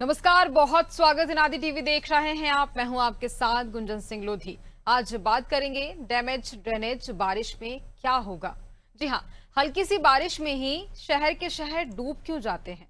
नमस्कार, बहुत स्वागत है। नादी टीवी देख रहे हैं आप। मैं हूं आपके साथ गुंजन सिंह लोधी। आज बात करेंगे डैमेज ड्रेनेज बारिश में क्या होगा। जी हां, हल्की सी बारिश में ही शहर के शहर डूब क्यों जाते हैं,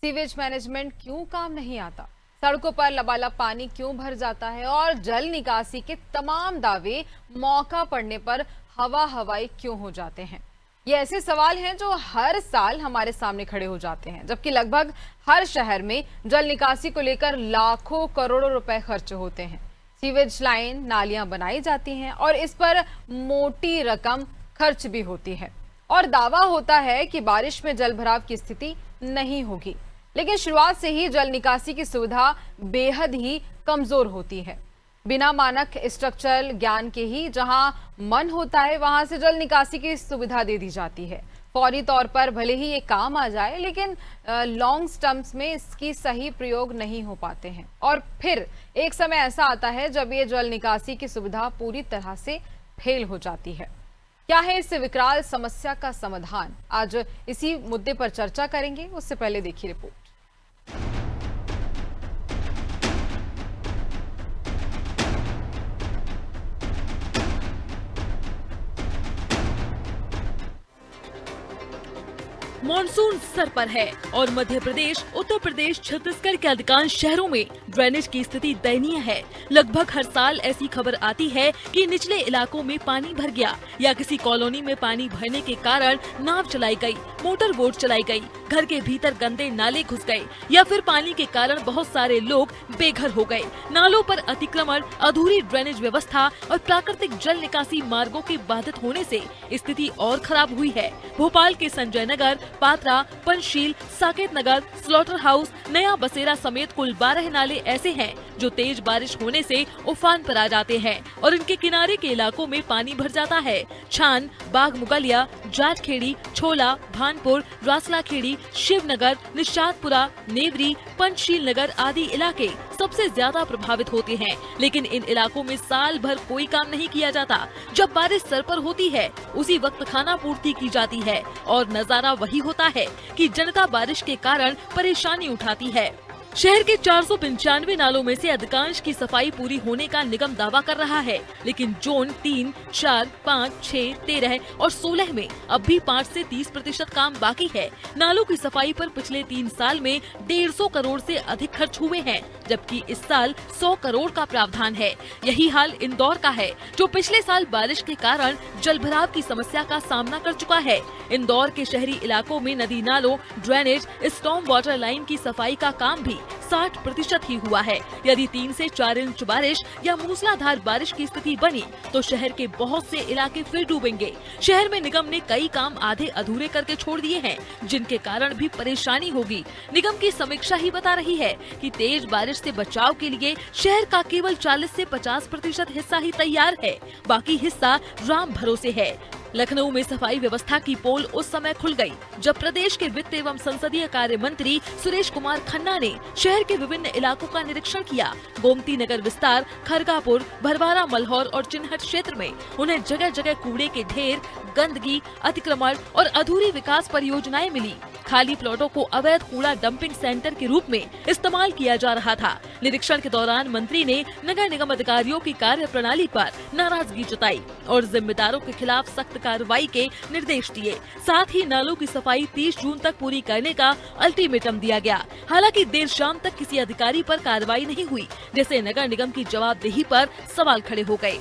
सीवेज मैनेजमेंट क्यों काम नहीं आता, सड़कों पर लबालब पानी क्यों भर जाता है और जल निकासी के तमाम दावे मौका पड़ने पर हवा हवाई क्यों हो जाते हैं। ये ऐसे सवाल हैं जो हर साल हमारे सामने खड़े हो जाते हैं, जबकि लगभग हर शहर में जल निकासी को लेकर लाखों करोड़ों रुपए खर्च होते हैं। सीवेज लाइन, नालियां बनाई जाती हैं और इस पर मोटी रकम खर्च भी होती है और दावा होता है कि बारिश में जल भराव की स्थिति नहीं होगी, लेकिन शुरुआत से ही जल निकासी की सुविधा बेहद ही कमजोर होती है। बिना मानक स्ट्रक्चरल ज्ञान के ही जहां मन होता है वहां से जल निकासी की सुविधा दे दी जाती है। फौरी तौर पर भले ही ये काम आ जाए, लेकिन लॉन्ग टर्म्स में इसकी सही प्रयोग नहीं हो पाते हैं और फिर एक समय ऐसा आता है जब ये जल निकासी की सुविधा पूरी तरह से फेल हो जाती है। क्या है इस विकराल समस्या का समाधान, आज इसी मुद्दे पर चर्चा करेंगे। उससे पहले देखिए रिपोर्ट। मॉनसून सर पर है और मध्य प्रदेश, उत्तर प्रदेश, छत्तीसगढ़ के अधिकांश शहरों में ड्रेनेज की स्थिति दयनीय है। लगभग हर साल ऐसी खबर आती है कि निचले इलाकों में पानी भर गया या किसी कॉलोनी में पानी भरने के कारण नाव चलाई गई, मोटर बोट चलाई गई, घर के भीतर गंदे नाले घुस गए या फिर पानी के कारण बहुत सारे लोग बेघर हो गए। नालों पर अतिक्रमण, अधूरी ड्रेनेज व्यवस्था और प्राकृतिक जल निकासी मार्गों के बाधित होने से स्थिति और खराब हुई है। भोपाल के संजय नगर, पात्रा, पंचशील, साकेत नगर, स्लॉटर हाउस, नया बसेरा समेत कुल 12 नाले ऐसे हैं जो तेज बारिश होने से उफान पर आ जाते हैं और इनके किनारे के इलाकों में पानी भर जाता है। छान, बाग मुगलिया, जाटखेड़ी, छोला, भानपुर, रासलाखेड़ी, शिवनगर, निशातपुरा, नेवरी, पंचशील नगर आदि इलाके सबसे ज्यादा प्रभावित होते हैं, लेकिन इन इलाकों में साल भर कोई काम नहीं किया जाता। जब बारिश सर पर होती है उसी वक्त खाना पूर्ति की जाती है और नजारा वही होता है कि जनता बारिश के कारण परेशानी उठाती है। शहर के 495 नालों में से अधिकांश की सफाई पूरी होने का निगम दावा कर रहा है, लेकिन जोन 3, 4, 5, 6, 13 और 16 में अब भी 5 से 30% काम बाकी है। नालों की सफाई पर पिछले 3 साल में 150 करोड़ से अधिक खर्च हुए हैं, जबकि इस साल 100 करोड़ का प्रावधान है। यही हाल इंदौर का है, जो पिछले साल बारिश के कारण जल भराव की समस्या का सामना कर चुका है। इंदौर के शहरी इलाकों में नदी नालों, ड्रेनेज, स्टॉर्म वाटर लाइन की सफाई का काम भी 60% ही हुआ है। यदि 3 से 4 इंच बारिश या मूसलाधार बारिश की स्थिति बनी तो शहर के बहुत से इलाके फिर डूबेंगे। शहर में निगम ने कई काम आधे अधूरे करके छोड़ दिए हैं, जिनके कारण भी परेशानी होगी। निगम की समीक्षा ही बता रही है कि तेज बारिश से बचाव के लिए शहर का केवल 40 से 50% हिस्सा ही तैयार है, बाकी हिस्सा राम भरोसे है। लखनऊ में सफाई व्यवस्था की पोल उस समय खुल गई जब प्रदेश के वित्त एवं संसदीय कार्य मंत्री सुरेश कुमार खन्ना ने शहर के विभिन्न इलाकों का निरीक्षण किया। गोमती नगर विस्तार, खरगापुर, भरवारा, मल्हौर और चिन्हट क्षेत्र में उन्हें जगह जगह कूड़े के ढेर, गंदगी, अतिक्रमण और अधूरी विकास परियोजनाएं मिली। खाली प्लॉटों को अवैध कूड़ा डंपिंग सेंटर के रूप में इस्तेमाल किया जा रहा था। निरीक्षण के दौरान मंत्री ने नगर निगम अधिकारियों की कार्य प्रणाली पर नाराजगी जताई और जिम्मेदारों के खिलाफ सख्त कार्रवाई के निर्देश दिए। साथ ही नालों की सफाई 30 जून तक पूरी करने का अल्टीमेटम दिया गया। हालांकि देर शाम तक किसी अधिकारी पर कार्रवाई नहीं हुई, जिससे नगर निगम की जवाबदेही पर सवाल खड़े हो गए।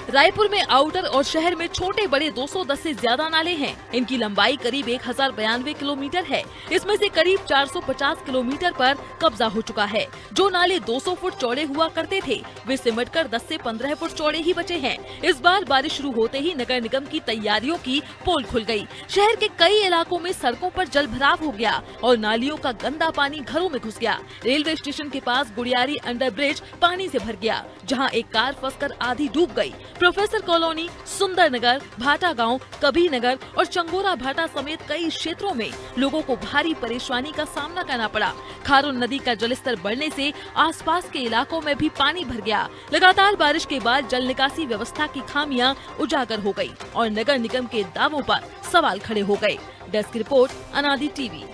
रायपुर में आउटर और शहर में छोटे बड़े 210 से ज्यादा नाले हैं। इनकी लंबाई करीब 1092 किलोमीटर है। इसमें से करीब 450 किलोमीटर पर कब्जा हो चुका है। जो नाले 200 फुट चौड़े हुआ करते थे, वे सिमटकर 10 से 15 फुट चौड़े ही बचे हैं। इस बार बारिश शुरू होते ही नगर निगम की तैयारियों की पोल खुल गई। शहर के कई इलाकों में सड़कों पर जल भराव हो गया और नालियों का गंदा पानी घरों में घुस गया। रेलवे स्टेशन के पास गुड़ियारी अंडर ब्रिज पानी से भर गया, जहाँ एक कार फंसकर आधी डूब गई। प्रोफेसर कॉलोनी, सुंदर नगर, भाटा गांव, कबीर नगर और चंगोरा भाटा समेत कई क्षेत्रों में लोगों को भारी परेशानी का सामना करना पड़ा। खारून नदी का जलस्तर बढ़ने से आसपास के इलाकों में भी पानी भर गया। लगातार बारिश के बाद जल निकासी व्यवस्था की खामियां उजागर हो गई और नगर निगम के दावों पर सवाल खड़े हो गए। डेस्क रिपोर्ट, अनादि टीवी।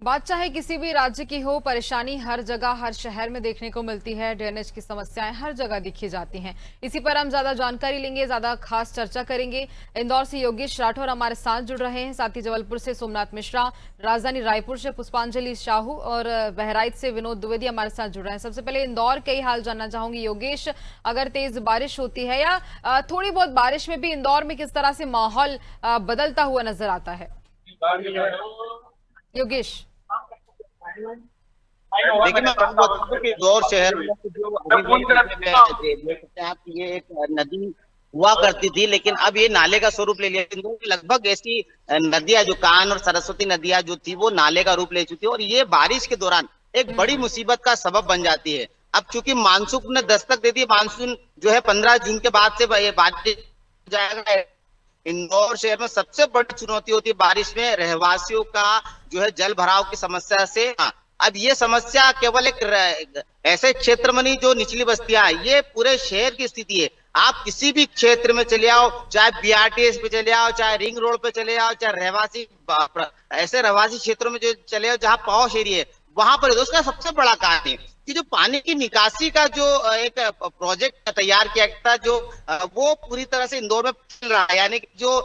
बात चाहे किसी भी राज्य की हो, परेशानी हर जगह हर शहर में देखने को मिलती है। ड्रेनेज की समस्याएं हर जगह दिखी जाती हैं। इसी पर हम ज्यादा जानकारी लेंगे, ज्यादा खास चर्चा करेंगे। इंदौर से योगेश राठौर हमारे साथ जुड़ रहे हैं, साथ ही जबलपुर से सोमनाथ मिश्रा, राजधानी रायपुर से पुष्पांजलि साहू और बहराइच से विनोद द्विवेदी हमारे साथ जुड़ रहे हैं। सबसे पहले इंदौर के ही हाल जानना चाहूंगी योगेश, अगर तेज बारिश होती है या थोड़ी बहुत बारिश में भी इंदौर में किस तरह से माहौल बदलता हुआ नजर आता है योगेश? देखिए, मैं आपको बता दूं कि इंदौर शहर में जो अभी देख सकते हैं आप, ये एक नदी हुआ करती थी, लेकिन अब ये नाले का स्वरूप ले लिया। इंदौर की लगभग ऐसी नदियां जो कान और सरस्वती नदियां जो थी वो नाले का रूप ले चुकी है, और ये बारिश के दौरान एक बड़ी मुसीबत का सबब बन जाती है। अब चूंकि मानसून ने दस्तक दे दी, मानसून जो है 15 जून के बाद से ये बारिश जाएगा। इंदौर शहर में सबसे बड़ी चुनौती होती है बारिश में रहवासियों का जो है जल भराव की समस्या से। अब ये समस्या केवल एक ऐसे क्षेत्र में नहीं जो निचली बस्तियां हैं, ये पूरे शहर की स्थिति है। आप किसी भी क्षेत्र में चले आओ, चाहे बीआरटीएस पे चले आओ, चाहे रिंग रोड पे चले आओ, चाहे रहवासी ऐसे रहवासी क्षेत्रों में जो चले आओ जहाँ पॉश एरिया है, वहां पर उसका सबसे बड़ा कारण है कि जो पानी की निकासी का जो एक प्रोजेक्ट तैयार किया था, जो वो पूरी तरह से इंदौर में फैल रहा है। यानी कि जो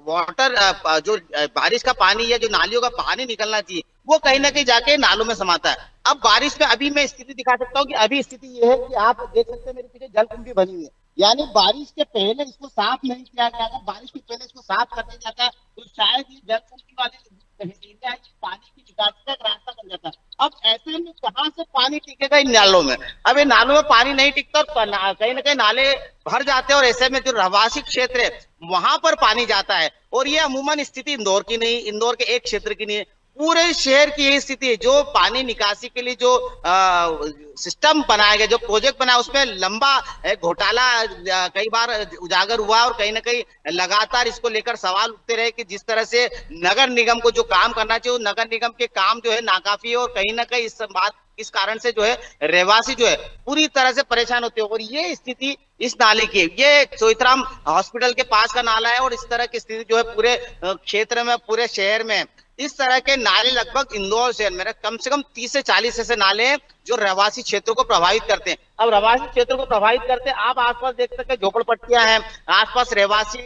वाटर जो बारिश का पानी या जो नालियों का पानी निकलना चाहिए वो कहीं ना कहीं जाके नालों में समाता है। अब बारिश में अभी मैं स्थिति दिखा सकता हूँ कि अभी स्थिति ये है कि आप देख सकते हैं मेरे पीछे जलकुंभी बनी हुई है। यानी बारिश के पहले इसको साफ नहीं किया गया था, बारिश के पहले इसको साफ कर दिया जाता तो शायद ये जलकुंभी वाले पानी की निकासी का एक रास्ता बन जाता। अब ऐसे में कहाँ से पानी टिकेगा इन नालों में? अब इन नालों में पानी नहीं टिकता, कहीं ना कहीं नाले भर जाते हैं, और ऐसे में जो रहवासी क्षेत्र है वहां पर पानी जाता है। और ये अमूमन स्थिति इंदौर की नहीं, इंदौर के एक क्षेत्र की नहीं है, पूरे शहर की यही स्थिति है। जो पानी निकासी के लिए जो सिस्टम बनाया गया, जो प्रोजेक्ट बना, उसमें लंबा घोटाला कई बार उजागर हुआ, और कहीं ना कहीं लगातार इसको लेकर सवाल उठते रहे कि जिस तरह से नगर निगम को जो काम करना चाहिए वो नगर निगम के काम जो है नाकाफी है, और कहीं ना कहीं इस कारण से जो है रहवासी जो है पूरी तरह से परेशान होते हैं। और ये स्थिति इस नाले की, ये चोइथराम हॉस्पिटल के पास का नाला है, और इस तरह की स्थिति जो है पूरे क्षेत्र में, पूरे शहर में इस तरह के नाले लगभग इंदौर शहर में कम से कम 30 से 40 ऐसे नाले हैं जो रहवासी क्षेत्रों को प्रभावित करते हैं। अब रहवासी क्षेत्रों को प्रभावित करते हैं, आप आसपास देख सकते हैं झोपड़पट्टियां हैं, आसपास रहवासी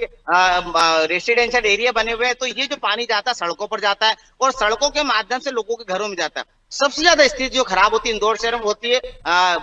रेसिडेंशियल एरिया बने हुए हैं, तो ये जो पानी जाता है सड़कों पर जाता है, और सड़कों के माध्यम से लोगों के घरों में जाता है। सबसे ज्यादा स्थिति जो खराब होती है इंदौर शहर में होती है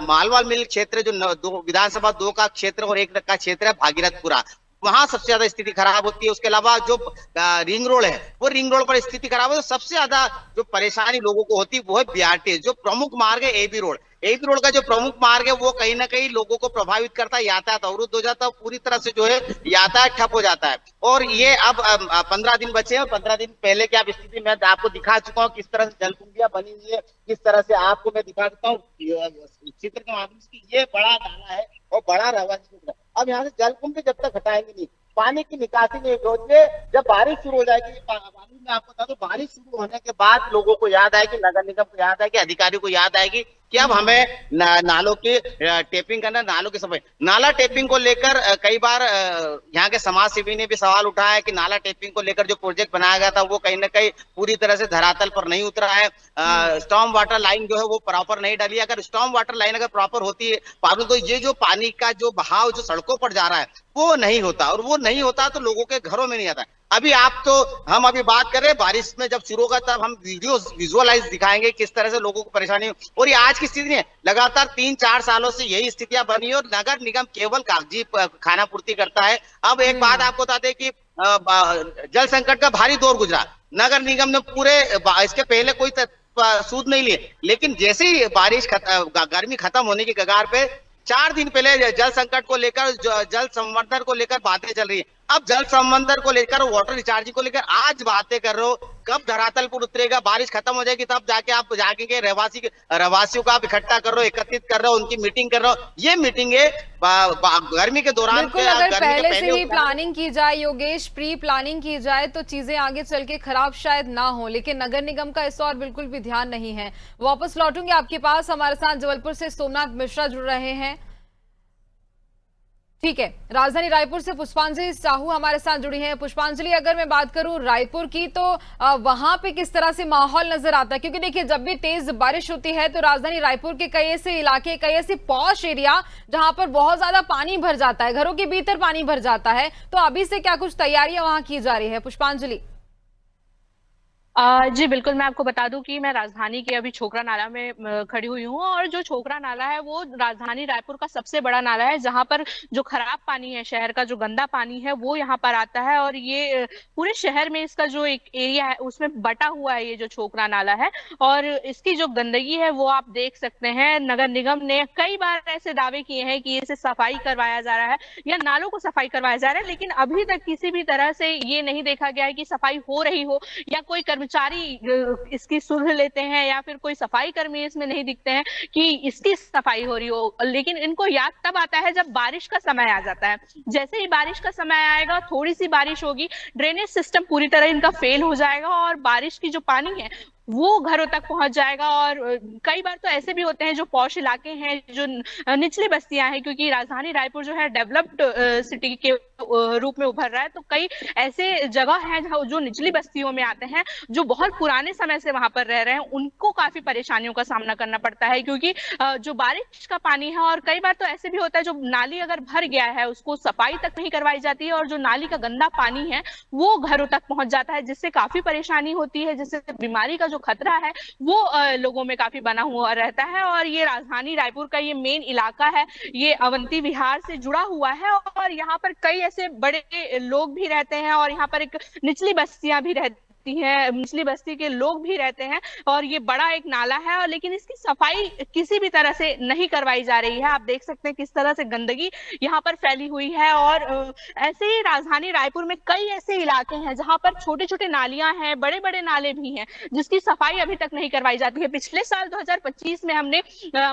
मालवा मिल क्षेत्र, जो विधानसभा 2 का क्षेत्र और 1 का क्षेत्र है भागीरथपुरा, वहां सबसे ज्यादा स्थिति खराब होती है। उसके अलावा जो रिंग रोड है, वो रिंग रोड पर स्थिति खराब है। तो सबसे ज्यादा जो परेशानी लोगों को होती है वो है बीआरटीएस, जो प्रमुख मार्ग है एबी रोड। एबी रोड का जो प्रमुख मार्ग है वो कहीं ना कहीं लोगों को प्रभावित करता है, यातायात अवरुद्ध हो जाता है, पूरी तरह से जो है यातायात ठप हो जाता है। और ये अब 15 दिन बचे हैं, 15 दिन पहले की आप स्थिति मैं आपको दिखा चुका हूँ, किस तरह से जलकुंभियां बनी हुई है, किस तरह से आपको मैं दिखा चुका हूँ चित्र के माध्यम से। ये बड़ा नाला है और बड़ा रहवासी क्षेत्र। अब यहाँ से जलकुंभी जब तक हटाएंगे नहीं, पानी की निकासी नहीं होगी, जब बारिश शुरू हो जाएगी, मैं आपको बता दूं, बारिश शुरू होने के बाद लोगों को याद आएगी, नगर निगम को याद आएगी, अधिकारियों को याद आएगी कि अब हमें नालों की टेपिंग करना, नालों की सफाई। नाला टेपिंग को लेकर कई बार यहाँ के समाज सेवी ने भी सवाल उठाया है कि नाला टेपिंग को लेकर जो प्रोजेक्ट बनाया गया था वो कहीं ना कहीं पूरी तरह से धरातल पर नहीं उतरा है। स्टॉर्म वाटर लाइन जो है वो प्रॉपर नहीं डाली। अगर स्टॉर्म वाटर लाइन अगर प्रॉपर होती है तो ये जो पानी का जो बहाव जो सड़कों पर जा रहा है वो नहीं होता, और वो नहीं होता तो लोगों के घरों में नहीं आता। अभी हम अभी बात कर रहे हैं, बारिश में जब शुरू होगा तब हम वीडियो विजुअलाइज दिखाएंगे किस तरह से लोगों को परेशानी हो। और ये आज की स्थिति नहीं है, लगातार 3-4 सालों से यही स्थितियां बनी है, और नगर निगम केवल कागजी खाना पूर्ति करता है। अब एक बात आपको बता दें कि जल संकट का भारी दौर गुजरा, नगर निगम ने पूरे इसके पहले कोई सूद नहीं लिए, लेकिन जैसे ही बारिश गर्मी खत्म होने की कगार पे 4 दिन पहले जल संकट को लेकर, जल संवर्धन को लेकर बातें चल रही है। अब जल संवर्धन को लेकर, वाटर रिचार्जिंग को लेकर आज बातें कर रहे हो, कब धरातल पर उतरेगा, बारिश खत्म हो जाएगी तब जाके आप जाके रहवासियों को आप इकट्ठा कर रहे हो, एकत्रित कर रहे हो, उनकी मीटिंग कर रहे हो। ये मीटिंग है गर्मी के दौरान। बिल्कुल, अगर पहले से ही प्लानिंग की जाए योगेश, प्री प्लानिंग की जाए तो चीजें आगे चल के खराब शायद ना हो, लेकिन नगर निगम का इस और बिल्कुल भी ध्यान नहीं है। वापस लौटूंगे आपके पास, हमारे साथ जबलपुर से सोमनाथ मिश्रा जुड़ रहे हैं। ठीक है, राजधानी रायपुर से पुष्पांजलि साहू हमारे साथ जुड़ी हैं। पुष्पांजलि, अगर मैं बात करूं रायपुर की तो वहां पे किस तरह से माहौल नजर आता है? क्योंकि देखिए, जब भी तेज बारिश होती है तो राजधानी रायपुर के कई ऐसे इलाके, कई ऐसे पॉश एरिया जहां पर बहुत ज्यादा पानी भर जाता है, घरों के भीतर पानी भर जाता है, तो अभी से क्या कुछ तैयारियां वहां की जा रही है? पुष्पांजलि। जी बिल्कुल, मैं आपको बता दूं कि मैं राजधानी के अभी छोकरा नाला में खड़ी हुई हूँ, और जो छोकरा नाला है वो राजधानी रायपुर का सबसे बड़ा नाला है, जहां पर जो खराब पानी है, शहर का जो गंदा पानी है वो यहाँ पर आता है, और ये पूरे शहर में इसका जो एक एरिया है उसमें बटा हुआ है ये जो छोकरा नाला है। और इसकी जो गंदगी है वो आप देख सकते हैं, नगर निगम ने कई बार ऐसे दावे किए हैं कि इसे सफाई करवाया जा रहा है या नालों को सफाई करवाया जा रहा है, लेकिन अभी तक किसी भी तरह से ये नहीं देखा गया है कि सफाई हो रही हो, या कोई कर्मचारी इसकी सुध लेते हैं, या फिर कोई सफाई कर्मी इसमें नहीं दिखते हैं कि इसकी सफाई हो रही हो। लेकिन इनको याद तब आता है जब बारिश का समय आ जाता है। जैसे ही बारिश का समय आएगा, थोड़ी सी बारिश होगी, ड्रेनेज सिस्टम पूरी तरह इनका फेल हो जाएगा, और बारिश की जो पानी है वो घरों तक पहुंच जाएगा। और कई बार तो ऐसे भी होते हैं जो पॉश इलाके हैं, जो निचली बस्तियां हैं, क्योंकि राजधानी रायपुर जो है डेवलप्ड सिटी के रूप में उभर रहा है, तो कई ऐसे जगह हैं जहाँ जो निचली बस्तियों में आते हैं, जो बहुत पुराने समय से वहां पर रह रहे हैं, उनको काफी परेशानियों का सामना करना पड़ता है, क्योंकि जो बारिश का पानी है, और कई बार तो ऐसे भी होता है जो नाली अगर भर गया है उसको सफाई तक नहीं करवाई जाती है, और जो नाली का गंदा पानी है वो घरों तक पहुंच जाता है, जिससे काफी परेशानी होती है, जिससे बीमारी का जो खतरा है वो लोगों में काफी बना हुआ रहता है। और ये राजधानी रायपुर का ये मेन इलाका है, ये अवंती विहार से जुड़ा हुआ है, और यहाँ पर कई ऐसे बड़े लोग भी रहते हैं, और यहाँ पर एक निचली बस्तियां भी रहती है, निचली बस्ती के लोग भी रहते हैं, और ये बड़ा एक नाला है, और लेकिन इसकी सफाई किसी भी तरह से नहीं करवाई जा रही है। आप देख सकते हैं किस तरह से गंदगी यहाँ पर फैली हुई है। और ऐसे ही राजधानी रायपुर में कई ऐसे इलाके हैं जहां पर छोटे छोटे नालियां हैं, बड़े बड़े नाले भी हैं, जिसकी सफाई अभी तक नहीं करवाई जाती है। पिछले साल 2025 में हमने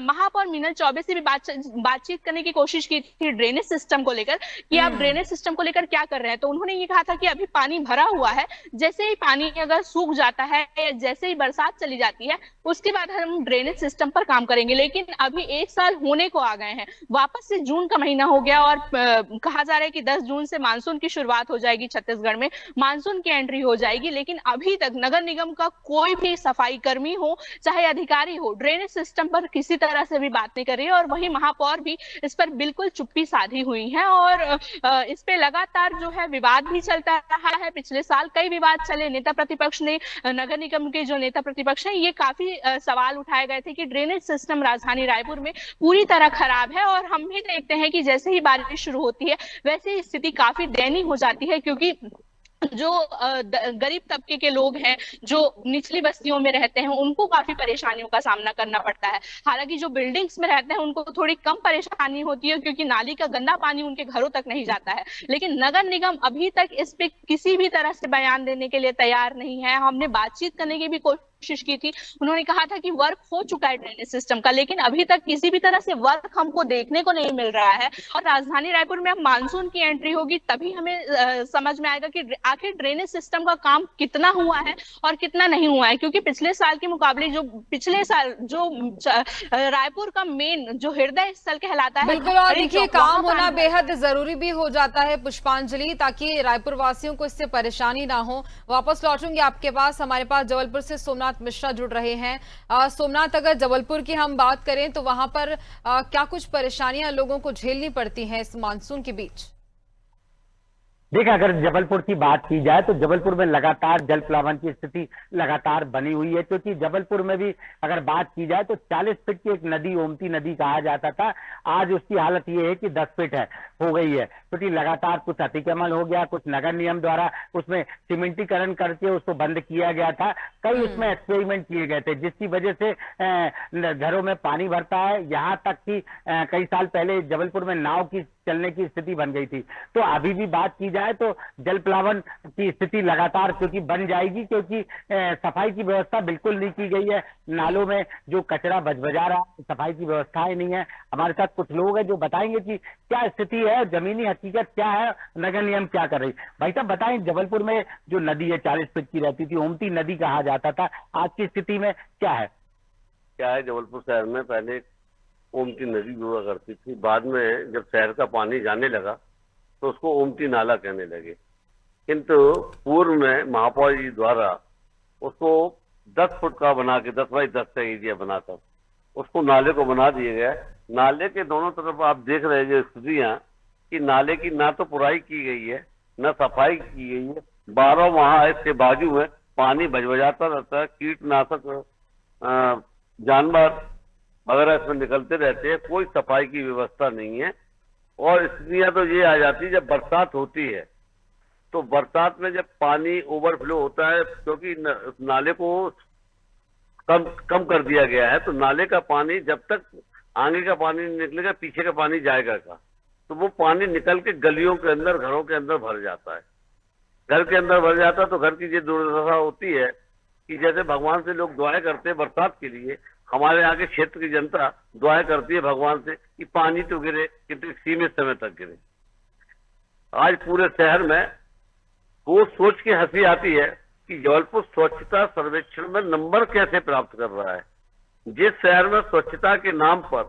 महापौर मीनल चौबे से भी बातचीत करने की कोशिश की थी ड्रेनेज सिस्टम को लेकर, कि आप ड्रेनेज सिस्टम को लेकर क्या कर रहे हैं, तो उन्होंने ये कहा था कि अभी पानी भरा हुआ है, जैसे ही पानी अगर सूख जाता है या जैसे ही बरसात चली जाती है उसके बाद हम ड्रेनेज सिस्टम पर काम करेंगे। लेकिन अभी 1 साल होने को आ गए हैं, वापस से जून का महीना हो गया, और कहा जा रहा है कि 10 जून से मानसून की शुरुआत हो जाएगी, छत्तीसगढ़ में मानसून की एंट्री हो जाएगी, लेकिन अभी तक नगर निगम का कोई भी सफाई कर्मी हो चाहे अधिकारी हो ड्रेनेज सिस्टम पर किसी तरह से भी बात नहीं कर रही है। और वही महापौर भी इस पर बिल्कुल चुप्पी साधी हुई है, और इस पे लगातार जो है विवाद भी चलता रहा है। पिछले साल कई विवाद चले, नेता प्रतिपक्ष ने, नगर निगम के जो नेता प्रतिपक्ष हैं, ये काफी सवाल उठाए गए थे कि ड्रेनेज सिस्टम राजधानी रायपुर में पूरी तरह खराब है, और हम भी देखते हैं कि जैसे ही बारिश शुरू होती है वैसे ही स्थिति काफी दयनीय हो जाती है, क्योंकि जो गरीब तबके के लोग हैं, जो निचली बस्तियों में रहते हैं, उनको काफी परेशानियों का सामना करना पड़ता है। हालांकि जो बिल्डिंग्स में रहते हैं उनको थोड़ी कम परेशानी होती है, क्योंकि नाली का गंदा पानी उनके घरों तक नहीं जाता है, लेकिन नगर निगम अभी तक इस पे किसी भी तरह से बयान देने के लिए तैयार नहीं है। हमने बातचीत करने की भी कोशिश की थी, उन्होंने कहा था कि वर्क हो चुका है ड्रेनेज सिस्टम का, लेकिन अभी तक किसी भी तरह से वर्क हमको देखने को नहीं मिल रहा है। और राजधानी रायपुर में अब मानसून की एंट्री होगी, तभी हमें समझ में आएगा कि आखिर ड्रेनेज सिस्टम का काम कितना हुआ है और कितना नहीं हुआ है, क्योंकि पिछले साल के मुकाबले जो पिछले साल जो रायपुर का मेन जो हृदय स्थल कहलाता है, बिल्कुल, और देखिए काम होना बेहद जरूरी भी हो जाता है पुष्पांजलि, ताकि रायपुर वासियों को इससे परेशानी ना हो। वापस लौटूंगी आपके पास, हमारे पास जबलपुर से सोमनाथ मिश्रा जुड़ रहे हैं। सोमनाथ, अगर जबलपुर की हम बात करें तो वहां पर क्या कुछ परेशानियां लोगों को झेलनी पड़ती हैं इस मानसून के बीच? देखिए, अगर जबलपुर की बात की जाए तो जबलपुर में लगातार जल प्लावन की स्थिति लगातार बनी हुई है, क्योंकि जबलपुर में भी अगर बात की जाए तो 40 फीट की एक नदी, ओमती नदी कहा जाता था, आज उसकी हालत ये है कि 10 फीट हो गई है, क्योंकि लगातार कुछ अतिक्रमण हो गया, कुछ नगर निगम द्वारा उसमें सीमेंटीकरण करके उसको बंद किया गया था, कई उसमें एक्सपेरिमेंट किए गए थे, जिसकी वजह से घरों में पानी भरता है। यहाँ तक कि कई साल पहले जबलपुर में नाव की चलने की स्थिति बन गई थी। तो अभी भी बात की जाए तो जल प्लावन की स्थिति लगातार क्योंकि बन जाएगी, क्योंकि सफाई की व्यवस्था बिल्कुल नहीं की गई है। नालों में जो कचरा बजबजा रहा है, सफाई की व्यवस्थाएं नहीं है। हमारे साथ कुछ लोग हैं जो बताएंगे कि क्या स्थिति है, जमीनी हकीकत क्या है, नगर निगम क्या कर रही। भाई साहब बताएं, जबलपुर में जो नदी है 40 फीट की रहती थी, ओमती नदी कहा जाता था, आज की स्थिति में क्या है? क्या है, जबलपुर शहर में पहले ओमती नदी हुआ करती थी। बाद में जब शहर का पानी जाने लगा तो उसको ओमती नाला कहने लगे, किंतु पूर्व में महापौर जी द्वारा उसको 10 फुट का बना के 10 बाई 10 का एरिया बनाकर उसको नाले को बना दिया गया। नाले के दोनों तरफ आप देख रहे हैं जो स्थितियां कि नाले की ना तो पुराई की गई है न सफाई की गई है। 12 माह इसके बाजू में पानी बजबजाता रहता है, कीटनाशक जानवर वगैरह इसमें निकलते रहते हैं, कोई सफाई की व्यवस्था नहीं है। और स्थितियां तो ये आ जाती है जब बरसात होती है तो बरसात में जब पानी ओवरफ्लो होता है, क्योंकि नाले को कम कर दिया गया है, तो नाले का पानी जब तक आगे का पानी नहीं निकलेगा पीछे का पानी जाएगा का, तो वो पानी निकल के गलियों के अंदर घरों के अंदर भर जाता है। घर के अंदर भर जाता है तो घर की ये दुर्दशा होती है कि जैसे भगवान से लोग दुआएं करते हैं बरसात के लिए, हमारे यहाँ के क्षेत्र की जनता दुआएं करती है भगवान से कि पानी तो गिरे, कितने सीमित समय तक गिरे। आज पूरे शहर में वो सोच के हंसी आती है कि जबलपुर स्वच्छता सर्वेक्षण में नंबर कैसे प्राप्त कर रहा है। जिस शहर में स्वच्छता के नाम पर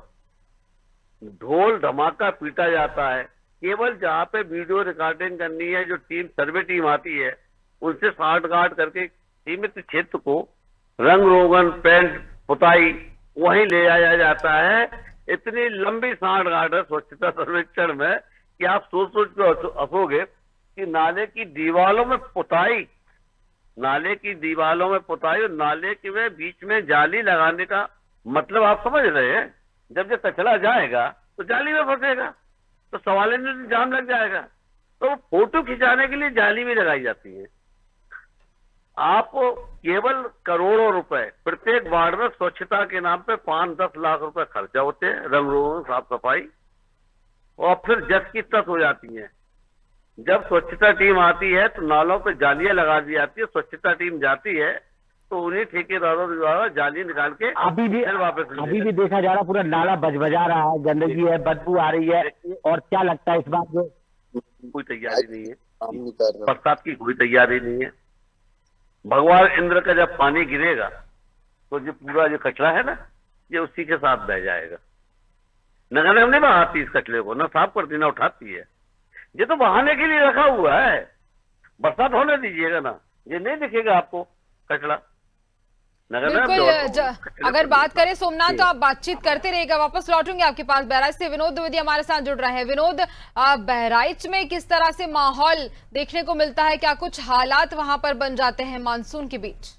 ढोल धमाका पीटा जाता है, केवल जहाँ पे वीडियो रिकॉर्डिंग करनी है, जो सर्वे टीम आती है उनसे साठगांठ करके सीमित क्षेत्र को रंग रोगन पेंट पुताई वहीं ले आया जाता है। इतनी लंबी साठगांठ है स्वच्छता सर्वेक्षण में कि आप सोच के हंसोगे कि नाले की दीवारों में पुताई और नाले के में बीच में जाली लगाने का मतलब आप समझ रहे हैं। जब कचरा जाएगा तो जाली में फंसेगा तो सवाल में जाम लग जाएगा, तो फोटो खिंचाने के लिए जाली भी लगाई जाती है। आप केवल करोड़ों रुपए प्रत्येक वार्ड में स्वच्छता के नाम पे 5-10 लाख रुपए खर्चा होते हैं, रंग रोगन साफ सफाई, और फिर जस की तस हो जाती है। जब स्वच्छता टीम आती है तो नालों पे जालियां लगा दी जाती है। स्वच्छता टीम जाती है तो उन्हीं ठेकेदारों द्वारा जाली निकाल के अभी भी देखा जा रहा, पूरा नाला बजबजा रहा है, गंदगी है, बदबू आ रही है। और क्या लगता है इस बात में? कोई तैयारी नहीं है, बरसात की कोई तैयारी नहीं है। भगवान इंद्र का जब पानी गिरेगा तो जो पूरा जो कचरा है ना, ये उसी के साथ बह जाएगा। नगर निगम नहीं बहाती इस कचरे को, ना साफ करती ना उठाती है। ये तो बहाने के लिए रखा हुआ है। बरसात होने दीजिएगा ना, ये नहीं दिखेगा आपको कचरा। बिल्कुल। अगर बात करें सोमनाथ, तो आप बातचीत करते रहेगा, वापस लौटूंगे आपके पास। बहराइच से विनोद द्विवेदी हमारे साथ जुड़ रहे हैं। विनोद, बहराइच में किस तरह से माहौल देखने को मिलता है? क्या कुछ हालात वहां पर बन जाते हैं मानसून के बीच?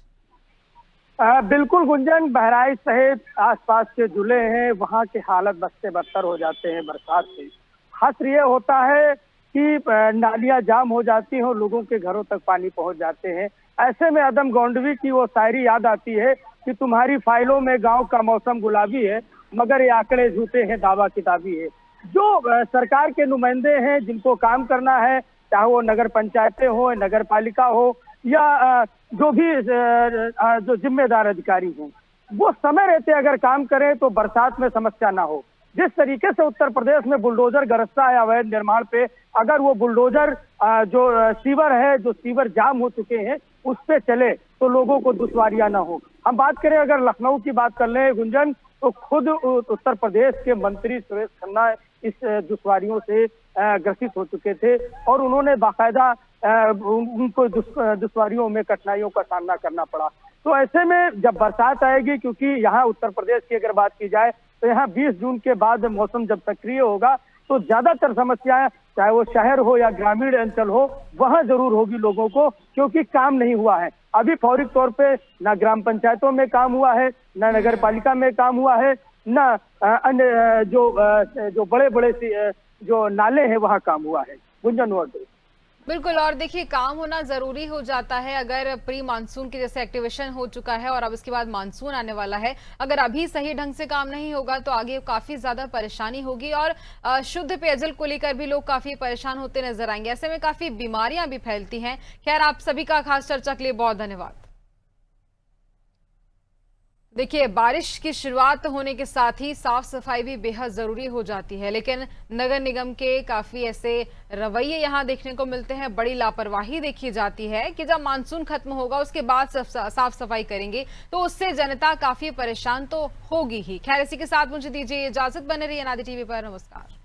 बिल्कुल गुंजन, बहराइच सहित आसपास के जिले हैं, वहां के हालत बदसे बदतर हो जाते हैं बरसात से। हसर ये होता है कि नालियां जाम हो जाती हैं और लोगों के घरों तक पानी पहुंच जाते हैं। ऐसे में अदम गोंडवी की वो शायरी याद आती है कि तुम्हारी फाइलों में गांव का मौसम गुलाबी है, मगर ये आंकड़े झूठे हैं, दावा किताबी है। जो सरकार के नुमाइंदे हैं जिनको काम करना है, चाहे वो नगर पंचायतें हो, नगर पालिका हो, या जो भी जो जिम्मेदार अधिकारी हैं, वो समय रहते अगर काम करें तो बरसात में समस्या ना हो। जिस तरीके से उत्तर प्रदेश में बुलडोजर गरजता है अवैध निर्माण पे, अगर वो बुलडोजर जो सीवर है, जो सीवर जाम हो चुके हैं, उस पे चले तो लोगों को दुश्वारियां ना हो। हम बात करें अगर लखनऊ की बात कर लें गुंजन, तो खुद उत्तर प्रदेश के मंत्री सुरेश खन्ना इस दुश्वारियों से ग्रसित हो चुके थे और उन्होंने बाकायदा उनको दुश्वारियों में कठिनाइयों का सामना करना पड़ा। तो ऐसे में जब बरसात आएगी, क्योंकि यहाँ उत्तर प्रदेश की अगर बात की जाए तो यहाँ 20 जून के बाद मौसम जब सक्रिय होगा तो ज्यादातर समस्याएं, चाहे वो शहर हो या ग्रामीण अंचल हो, वहां जरूर होगी लोगों को, क्योंकि काम नहीं हुआ है अभी फौरी तौर पे। ना ग्राम पंचायतों में काम हुआ है, ना नगर पालिका में काम हुआ है, ना अन्य जो बड़े बड़े जो नाले हैं वहाँ काम हुआ है। गुंजन और बिल्कुल, और देखिए काम होना जरूरी हो जाता है अगर प्री मानसून के जैसे एक्टिवेशन हो चुका है और अब इसके बाद मानसून आने वाला है। अगर अभी सही ढंग से काम नहीं होगा तो आगे काफी ज्यादा परेशानी होगी और शुद्ध पेयजल को लेकर भी लोग काफी परेशान होते नजर आएंगे। ऐसे में काफी बीमारियां भी फैलती हैं। खैर, आप सभी का खास चर्चा के लिए बहुत धन्यवाद। देखिए, बारिश की शुरुआत होने के साथ ही साफ सफाई भी बेहद जरूरी हो जाती है, लेकिन नगर निगम के काफी ऐसे रवैये यहाँ देखने को मिलते हैं। बड़ी लापरवाही देखी जाती है कि जब मानसून खत्म होगा उसके बाद साफ सफाई करेंगे तो उससे जनता काफी परेशान तो होगी ही। खैर, इसी के साथ मुझे दीजिए इजाजत। बने रहिए अनादि टीवी पर। नमस्कार।